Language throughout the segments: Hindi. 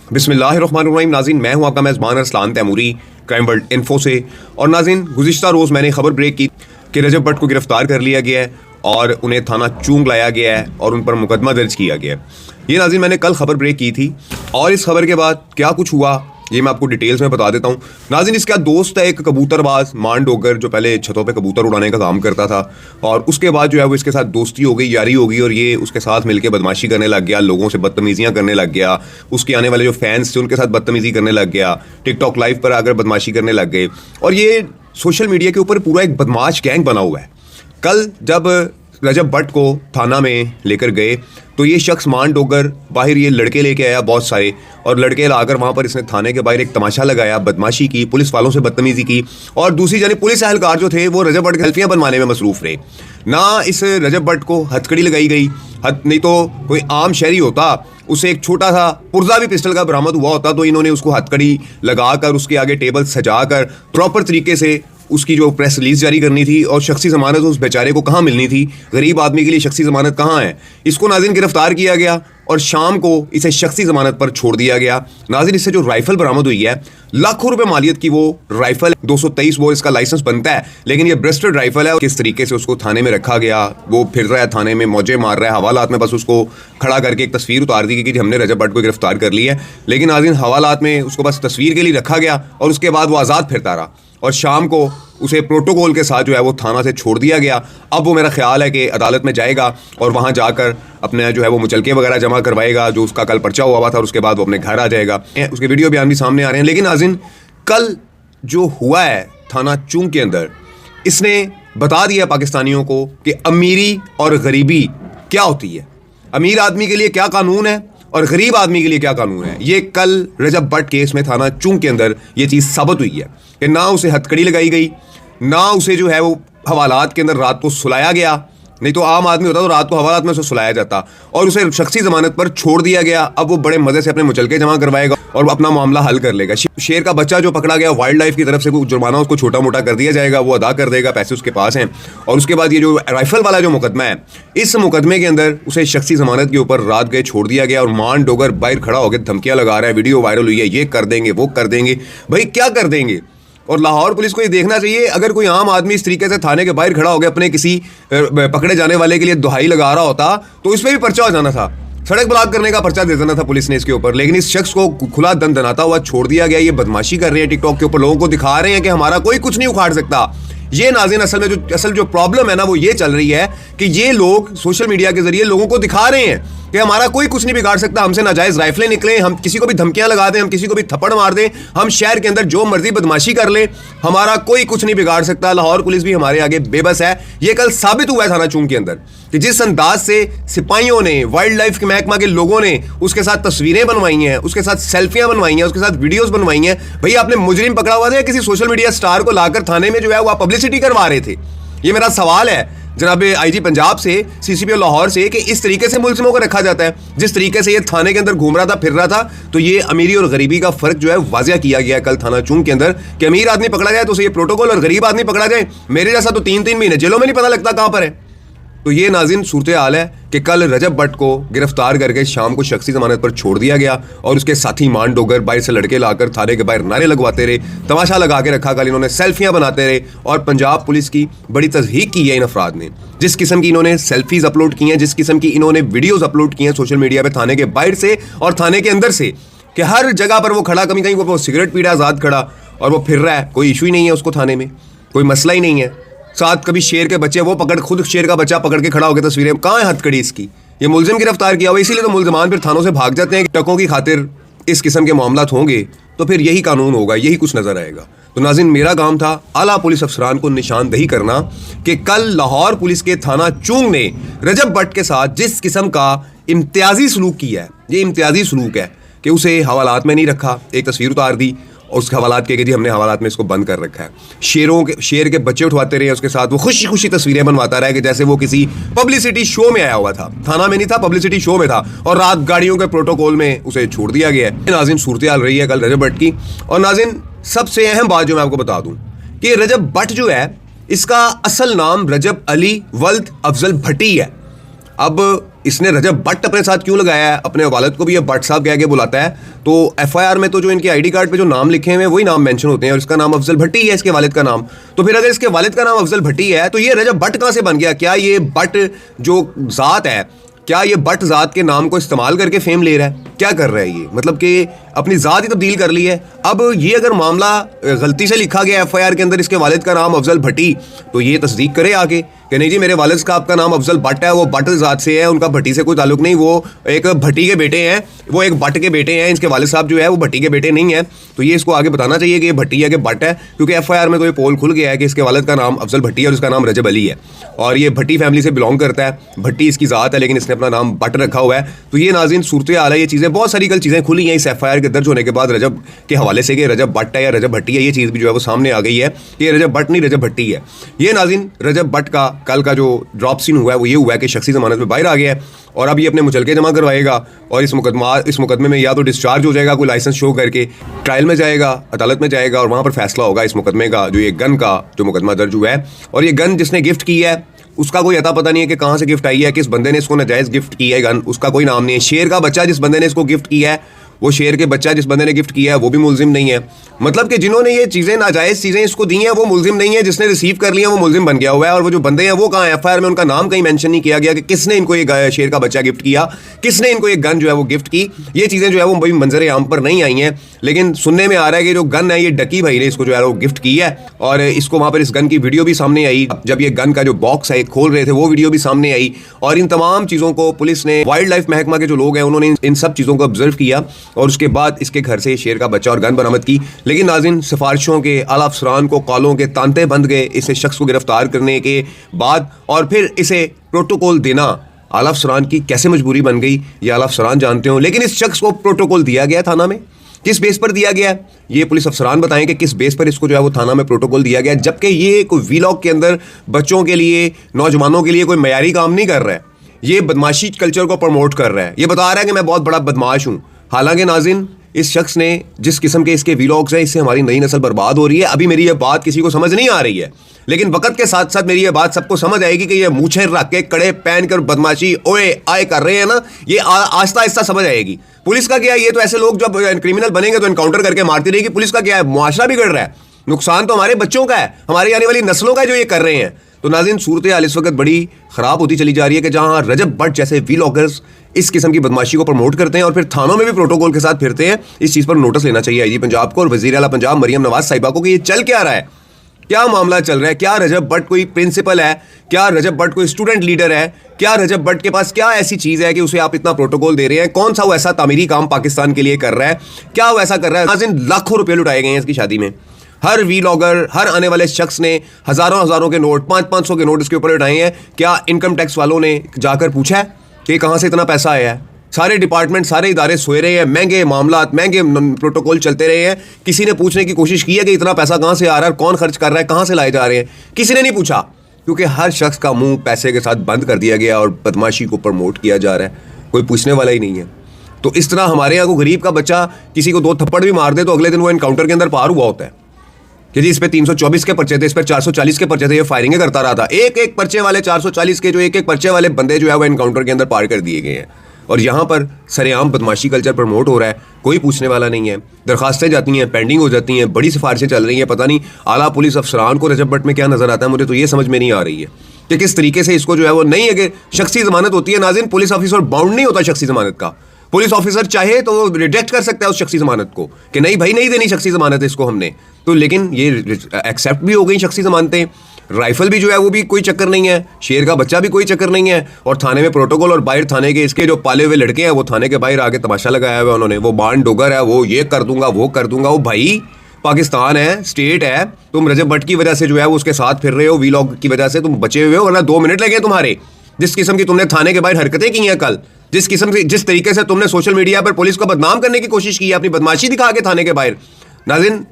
बिस्मिल्लाहिर्रहमानिर्रहीम। नाज़रीन, मैं हूं आपका मेज़बान Arsalan Taimuri crime world info से। और नाज़रीन, गुज़िश्ता रोज़ मैंने खबर ब्रेक की कि रजब भट्ट को गिरफ़्तार कर लिया गया है और उन्हें थाना चूंग लाया गया है और उन पर मुकदमा दर्ज किया गया है। ये नाज़रीन मैंने कल खबर ब्रेक की थी और इस खबर के बाद क्या कुछ हुआ ये मैं आपको डिटेल्स में बता देता हूँ। नाज़रीन, इसका दोस्त है एक कबूतरबाज मान डोगर, जो पहले छतों पे कबूतर उड़ाने का काम करता था और उसके बाद जो है वो इसके साथ दोस्ती हो गई, यारी हो गई और ये उसके साथ मिलकर बदमाशी करने लग गया, लोगों से बदतमीज़ियाँ करने लग गया, उसके आने वाले जो फैंस थे उनके साथ बदतमीज़ी करने लग गया, टिकटॉक लाइव पर आकर बदमाशी करने लग गए और ये सोशल मीडिया के ऊपर पूरा एक बदमाश गैंग बना हुआ है। कल जब रजब भट्ट को थाना में लेकर गए तो ये शख्स मान डोगर बाहर ये लड़के लेके आया बहुत सारे, और लड़के लाकर वहाँ पर इसने थाने के बाहर एक तमाशा लगाया, बदमाशी की, पुलिस वालों से बदतमीजी की और दूसरी जानी पुलिस एहलकार जो थे वो रजब भट्ट की सेल्फियाँ बनवाने में मसरूफ़ रहे। ना इस रजब भट्ट को हथकड़ी लगाई गई, नहीं तो कोई आम शहरी होता उसे एक छोटा सा पुर्जा भी पिस्टल का बरामद हुआ होता तो इन्होंने उसको हथकड़ी लगाकर उसके आगे टेबल सजाकर प्रॉपर तरीके से उसकी जो प्रेस रिलीज जारी करनी थी और शख्सी ज़मानत उस बेचारे को कहाँ मिलनी थी। गरीब आदमी के लिए शख्सी ज़मानत कहाँ है। इसको नाज़रीन गिरफ्तार किया गया और शाम को इसे शख्सी ज़मानत पर छोड़ दिया गया। नाज़रीन, इससे जो राइफ़ल बरामद हुई है लाखों रुपए मालियत की, वो राइफ़ल 223 वो इसका लाइसेंस बनता है, लेकिन ये ब्रेस्टेड राइफ़ल है। किस तरीके से उसको थाने में रखा गया, वो फिर रहा है थाने में, मौजे मार रहा है, हवालात में बस उसको खड़ा करके एक तस्वीर उतार दी गई कि हमने रजब भट्ट को गिरफ्तार कर लिया है, लेकिन नाज़रीन हवालात में उसको बस तस्वीर के लिए रखा गया और उसके बाद वो आज़ाद फिरता रहा और शाम को उसे प्रोटोकॉल के साथ जो है वो थाना से छोड़ दिया गया। अब वो मेरा ख्याल है कि अदालत में जाएगा और वहाँ जाकर अपने जो है वो मुचलके वगैरह जमा करवाएगा जो उसका कल पर्चा हुआ था और उसके बाद वो अपने घर आ जाएगा। उसके वीडियो बयान भी सामने आ रहे हैं। लेकिन नाज़रीन, कल जो हुआ है थाना चूंग के अंदर, इसने बता दिया पाकिस्तानियों को कि अमीरी और गरीबी क्या होती है, अमीर आदमी के लिए क्या कानून है और गरीब आदमी के लिए क्या कानून है। ये कल रजब भट्ट केस में थाना चूंग के अंदर ये चीज़ साबित हुई है कि ना उसे हथकड़ी लगाई गई, ना उसे जो है वो हवालात के अंदर रात को सुलाया गया, नहीं तो आम आदमी होता तो रात को हवालात में उसे सुलाया जाता, और उसे शख्सी ज़मानत पर छोड़ दिया गया। अब वो बड़े मज़े से अपने मुचलके जमा करवाएगा और अपना मामला हल कर लेगा। शेर का बच्चा जो पकड़ा गया, वाइल्ड लाइफ की तरफ से कोई जुर्माना उसको छोटा मोटा कर दिया जाएगा, वो अदा कर देगा, पैसे उसके पास हैं। और उसके बाद ये जो राइफल वाला जो मुकदमा है, इस मुकदमे के अंदर उसे शख्सी ज़मानत के ऊपर रात गए छोड़ दिया गया और मान डोगर बाहर खड़ा होकर धमकियाँ लगा रहा है, वीडियो वायरल हुई है, ये कर देंगे वो कर देंगे। भाई क्या कर देंगे? और लाहौर पुलिस को ये देखना चाहिए, अगर कोई आम आदमी इस तरीके से थाने के बाहर खड़ा हो गया अपने किसी पकड़े जाने वाले के लिए दुहाई लगा रहा होता तो इस पर भी पर्चा हो जाना था, सड़क ब्लॉक करने का पर्चा दे देना था पुलिस ने इसके ऊपर। लेकिन इस शख्स को खुला दंदनाता हुआ छोड़ दिया गया। ये बदमाशी कर रहे हैं टिकटॉक के ऊपर, लोगों को दिखा रहे हैं कि हमारा कोई कुछ नहीं उखाड़ सकता। ये नाज़रीन असल जो प्रॉब्लम है ना वो ये चल रही है कि ये लोग सोशल मीडिया के जरिए लोगों को दिखा रहे हैं कि हमारा कोई कुछ नहीं बिगाड़ सकता, हमसे नाजायज़ राइफलें निकलें, हम किसी को भी धमकियां लगा दें, हम किसी को भी थप्पड़ मार दें, हम शहर के अंदर जो मर्जी बदमाशी कर लें, हमारा कोई कुछ नहीं बिगाड़ सकता। लाहौर पुलिस भी हमारे आगे बेबस है। ये कल साबित हुआ है थाना चूंग के अंदर कि जिस अंदाज से सिपाहियों ने, वाइल्ड लाइफ के महकमा के लोगों ने उसके साथ तस्वीरें बनवाई हैं, उसके साथ सेल्फियां बनवाई हैं, उसके साथ वीडियोस बनवाई हैं। भैया आपने मुजरिम पकड़ा हुआ था या किसी सोशल मीडिया स्टार को लाकर थाने में जो है वो आप पब्लिसिटी करवा रहे थे? ये मेरा सवाल है जनाब आईजी पंजाब से, सीसीपी लाहौर से, कि इस तरीके से मुल्ज़िमों को रखा जाता है। जिस तरीके से ये थाने के अंदर घूम रहा था, फिर रहा था, तो ये अमीरी और गरीबी का फर्क जो है वाज़िया किया गया कल थाना चूंग के अंदर कि अमीर आदमी पकड़ा जाए तो उसे ये प्रोटोकॉल और गरीब आदमी पकड़ा जाए मेरे जैसा तो 3-3 महीने जेलों में नहीं पता लगता कहां पर है। तो ये नाज़रीन सूरत हाल है कि कल रजब भट्ट को गिरफ्तार करके शाम को शख्सी ज़मानत पर छोड़ दिया गया और उसके साथी मान डोगर बाहर से लड़के लाकर थाने के बाहर नारे लगवाते रहे, तमाशा लगा के रखा, कल इन्होंने सेल्फियां बनाते रहे और पंजाब पुलिस की बड़ी तज़हीक की है इन अफराद ने। जिस किस्म की इन्होंने सेल्फीज़ अपलोड की हैं, जिस किस्म की इन्होंने वीडियोज़ अपलोड की हैं सोशल मीडिया पर थाने के बाहर से और थाने के अंदर से, कि हर जगह पर वो खड़ा, कहीं कहीं वो सिगरेट पी रहा है आज़ाद खड़ा और वो फिर रहा है, कोई इशू ही नहीं है उसको, थाने में कोई मसला ही नहीं है। साथ कभी शेर के बच्चे, वो पकड़ खुद शेर का बच्चा पकड़ के खड़ा हो गया, तस्वीरें कहाँ है हथकड़ी इसकी? ये मुल्जिम गिरफ्तार किया हुआ, इसीलिए तो मुल्जिमान फिर थानों से भाग जाते हैं कि टकों की खातिर इस किस्म के मामलात होंगे तो फिर यही कानून होगा, यही कुछ नजर आएगा। तो नाज़रीन, मेरा काम था आला पुलिस अफसरान को निशानदही करना कि कल लाहौर पुलिस के थाना चूंग ने रजब भट्ट के साथ जिस किस्म का इम्तियाजी सलूक किया है, ये इम्तियाजी सलूक है कि उसे हवालात में नहीं रखा, एक तस्वीर उतार दी और उसके हवालात के जी हमने हवालात में इसको बंद कर रखा है। शेर के बच्चे उठवाते रहे उसके साथ, वो खुशी खुशी तस्वीरें बनवाता रहा कि जैसे वो किसी पब्लिसिटी शो में आया हुआ था। थाना में नहीं था, पब्लिसिटी शो में था और रात गाड़ियों के प्रोटोकॉल में उसे छोड़ दिया गया है। नाज़रीन, सूरत हाल रही है कल रजब भट्ट की। और नाज़रीन, सबसे अहम बात जो मैं आपको बता दूं कि रजब भट्ट जो है, इसका असल नाम रजब अली वल्द अफजल भट्टी है। अब इसने रजब भट्ट अपने साथ क्यों लगाया है, अपने वालिद को भी ये भट्ट साहब कह के बुलाता है। तो एफआईआर में तो जो इनके आईडी कार्ड पे जो नाम लिखे हुए हैं वही नाम मेंशन होते हैं और इसका नाम अफजल भट्टी है, इसके वालिद का नाम। तो फिर अगर इसके वालिद का नाम अफजल भट्टी है तो ये रजब भट्ट कहाँ से बन गया? क्या ये भट्ट जो ज़ात है, क्या ये भट्ट ज़ात के नाम को इस्तेमाल करके फेम ले रहा है? क्या कर रहा है ये? मतलब कि अपनी ज़ात ही तब्दील कर ली है। अब ये अगर मामला गलती से लिखा गया एफआईआर के अंदर इसके वालिद का नाम अफजल भट्टी, तो ये तस्दीक करे आके कि नहीं जी मेरे वालिद साहब का नाम अफजल भट्ट है, वो भट्ट ज़ात से है, उनका भट्टी से कोई ताल्लुक नहीं, वो एक भट्टी के बेटे हैं, वो एक भट्ट के बेटे हैं, इसके वालिद साहब जो है वो भट्टी के बेटे नहीं है। तो ये इसको आगे बताना चाहिए कि ये भट्टी है कि भट्ट है, क्योंकि एफआईआर में तो ये पोल खुल गया है कि इसके वालिद का नाम अफजल भट्टी है और इसका नाम रजब अली है और ये भट्टी फैमिली से बिलोंग करता है। भट्टी इसकी ज़ात है लेकिन इसने अपना नाम भट्ट रखा हुआ है। तो ये नाज़रीन सूरत हाल है, ये चीज़ें बहुत सारी कल चीज़ें खुली हैं इस एफआईआर के दर्ज होने के बाद रजब के हवाले से कि रजब भट्ट है या रजब भट्टी है। ये चीज़ भी जो है वो सामने आ गई है कि ये रजब भट्ट नहीं रजब भट्टी है। ये नाज़रीन रजब भट्ट का कल का जो ड्रॉप सीन हुआ है वो ये हुआ है कि शख्सी ज़मानत में बाहर आ गया है और अब ये अपने मुचलके जमा करवाएगा और इस मुकदमे में या तो डिस्चार्ज हो जाएगा कोई लाइसेंस शो करके, ट्रायल में जाएगा, अदालत में जाएगा और वहाँ पर फैसला होगा इस मुकदमे का, जो ये गन का जो मुकदमा दर्ज हुआ है। और ये गन जिसने गिफ्ट की है उसका कोई अता पता नहीं है कि कहाँ से गिफ्ट आई है, किस बंदे ने इसको नाजायज़ गिफ्ट की है गन, उसका कोई नाम नहीं है। शेर का बच्चा जिस बंदे ने इसको गिफ्ट किया है, वो शेर के बच्चा जिस बंदे ने गिफ्ट किया है वो भी मुलजिम नहीं है। मतलब कि जिन्होंने ये चीज़ें नाजायज़ चीज़ें इसको दी हैं वो मुलजिम नहीं है, जिसने रिसीव कर लिया वो मुलजिम बन गया हुआ है। और वो जो बंदे हैं वो कहाँ, एफआईआर में उनका नाम कहीं मेंशन नहीं किया गया कि किसने इनको ये शेर का बच्चा गिफ्ट किया, किसने इनको ये गन जो है वो गिफ्ट की। ये चीज़ें जो है वो भाई मंजर आम पर नहीं आई हैं, लेकिन सुनने में आ रहा है कि जो गन है ये डकी भाई ने इसको जो है वो गिफ्ट की है और इसको वहाँ पर इस गन की वीडियो भी सामने आई। जब ये गन का जो बॉक्स है खोल रहे थे वो वीडियो भी सामने आई और इन तमाम चीज़ों को पुलिस ने, वाइल्ड लाइफ महकमा के जो लोग हैं उन्होंने इन सब चीज़ों को ऑब्जर्व किया और उसके बाद इसके घर से शेर का बच्चा और गन बरामद की। लेकिन नाज़रीन सिफारिशों के, आला अफसरान को कॉलों के तांते बंद गए इस शख्स को गिरफ्तार करने के बाद और फिर इसे प्रोटोकॉल देना आला अफसरान की कैसे मजबूरी बन गई ये आला अफसरान जानते हो। लेकिन इस शख्स को प्रोटोकॉल दिया गया थाना में, किस बेस पर दिया गया ये पुलिस अफसरान बताएं कि किस बेस पर इसको जो है वो थाना में प्रोटोकॉल दिया गया, जबकि ये कोई वीलॉग के अंदर बच्चों के लिए, नौजवानों के लिए कोई मयारी काम नहीं कर रहा है। ये बदमाशी कल्चर को प्रमोट कर रहा है, ये बता रहा है कि मैं बहुत बड़ा बदमाश हूँ। हालांकि नाज़रीन इस शख्स ने जिस किस्म के इसके वीलॉग्स हैं इससे हमारी नई नस्ल बर्बाद हो रही है। अभी मेरी ये बात किसी को समझ नहीं आ रही है, लेकिन वक्त के साथ साथ मेरी ये बात सबको समझ आएगी कि ये मूछें रख के कड़े पहन कर बदमाशी ओए आए कर रहे हैं ना, ये आहिस्ता आहिस्ता समझ आएगी। पुलिस का क्या है, ये तो ऐसे लोग जब क्रिमिनल बनेंगे तो इनकाउंटर करके मारती रहेगी। पुलिस का क्या है, मुआशरा बिगड़ रहा है, नुकसान तो हमारे बच्चों का है, हमारी आने वाली नस्लों का जो ये कर रहे हैं। तो नाज़रीन सूरत हाल इस वक्त बड़ी ख़राब होती चली जा रही है कि जहाँ रजब भट्ट जैसे वीलॉगर्स इस किस्म की बदमाशी को प्रमोट करते हैं और फिर थानों में भी प्रोटोकॉल के साथ फिरते हैं। इस चीज़ पर नोटिस लेना चाहिए आईजी पंजाब को और वज़ीर आला पंजाब मरियम नवाज साहिबा को कि ये चल क्या रहा है, क्या मामला चल रहा है। क्या रजब भट्ट कोई प्रिंसिपल है, क्या रजब भट्ट कोई स्टूडेंट लीडर है, क्या रजब भट्ट के पास क्या ऐसी चीज़ है कि उसे आप इतना प्रोटोकॉल दे रहे हैं? कौन सा वो ऐसा तामीरी काम पाकिस्तान के लिए कर रहा है, क्या वो ऐसा कर रहा है? नाज़रीन लाखों रुपये लुटाए गए हैं इसकी शादी में। हर वीलॉगर, हर आने वाले शख्स ने हज़ारों के नोट, 500 के नोट इसके ऊपर उठाए हैं। क्या इनकम टैक्स वालों ने जाकर पूछा है कि कहाँ से इतना पैसा आया है? सारे डिपार्टमेंट, सारे इदारे सोए रहे हैं, महंगे मामलात, महंगे प्रोटोकॉल चलते रहे हैं। किसी ने पूछने की कोशिश की है कि इतना पैसा कहाँ से आ रहा है, कौन खर्च कर रहा है, कहाँ से लाए जा रहे हैं? किसी ने नहीं पूछा, क्योंकि हर शख्स का मुंह पैसे के साथ बंद कर दिया गया और बदमाशी को प्रमोट किया जा रहा है, कोई पूछने वाला ही नहीं है। तो इस तरह हमारे यहाँ को गरीब का बच्चा किसी को 2 थप्पड़ भी मार दे तो अगले दिन वो इनकाउंटर के अंदर पार हुआ होता है कि जी इस पे 324 के पर्चे थे, इस पर 440 के पर्चे थे, ये फायरिंगें करता रहा था। एक पर्चे वाले 440 के जो एक पर्चे वाले बंदे जो है वो इनकाउंटर के अंदर पार कर दिए गए हैं। और यहाँ पर सरेआम बदमाशी कल्चर प्रमोट हो रहा है, कोई पूछने वाला नहीं है। दरखास्तें जाती हैं, पेंडिंग हो जाती हैं, बड़ी सिफारिशें चल रही हैं। पता नहीं आला पुलिस अफसरान को रजब भट्ट में क्या नज़र आता है, मुझे तो ये समझ में नहीं आ रही है कि किस तरीके से इसको जो है वो नहीं है कि शख्सी ज़मानत होती है। नाज़रीन पुलिस ऑफिसर बाउंड नहीं होता शख्सी ज़मानत का। पुलिस ऑफिसर चाहे तो वो रिजेक्ट कर सकता है उस शख्सी ज़मानत को कि नहीं भाई नहीं देनी शख्सी ज़मानत इसको हमने तो, लेकिन ये एक्सेप्ट भी हो गई शख्सी ज़मानतें। राइफल भी जो है वो भी कोई चक्कर नहीं है, शेर का बच्चा भी कोई चक्कर नहीं है। और थाने में प्रोटोकॉल और बाहर थाने के इसके जो पाले हुए लड़के हैं वो थाने के बाहर आके तमाशा लगाया हुआ उन्होंने, वो बांड डोगर है, वो ये कर दूंगा वो कर दूंगा। वो भाई पाकिस्तान है, स्टेट है, तुम रजब भट्ट की वजह से जो है वो उसके साथ फिर रहे हो, वीलॉग की वजह से तुम बचे हुए हो, वरना 2 मिनट लगे तुम्हारे। जिस किस्म की तुमने थाने के बाहर हरकतें की हैं कल, जिस किस्म की जिस तरीके से तुमने सोशल मीडिया पर पुलिस को बदनाम करने की कोशिश की है, अपनी बदमाशी दिखा के थाने के बाहर, नाज़रीन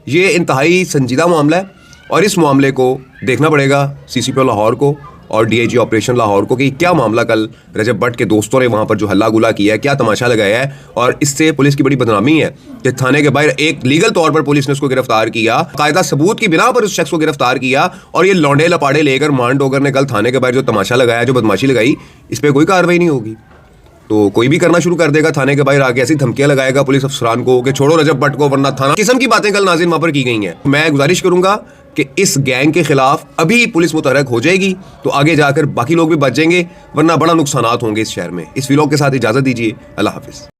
ये इंतहाई संजीदा मामला है और इस मामले को देखना पड़ेगा CCPO लाहौर को और डीआईजी ऑपरेशन लाहौर को कि क्या मामला कल रजब भट्ट के दोस्तों ने वहां पर जो हल्ला गुला किया है, क्या तमाशा लगाया है। और इससे पुलिस की बड़ी बदनामी है कि थाने के बाहर एक लीगल तौर पर पुलिस ने उसको गिरफ्तार किया, कायदा सबूत की बिना पर उस शख्स को गिरफ्तार किया, और ये लौंडे लपाड़े लेकर मान डोगर ने कल थाने के बाहर जो तमाशा लगाया, जो बदमाशी लगाई, इस पर कोई कार्रवाई नहीं होगी। तो कोई भी करना शुरू कर देगा, थाने के बाहर आके ऐसी धमकियां लगाएगा पुलिस अफसरान को कि छोड़ो रजब भट्ट को वरना थाना। किस्म की बातें कल नाज़रीन वहां पर की गई हैं। मैं गुजारिश करूंगा कि इस गैंग के खिलाफ अभी पुलिस मुतहरक हो जाएगी तो आगे जाकर बाकी लोग भी बच जाएंगे, वरना बड़ा नुकसानात होंगे इस शहर में। इस व्लॉग के साथ इजाजत दीजिए, अल्लाह हाफिज।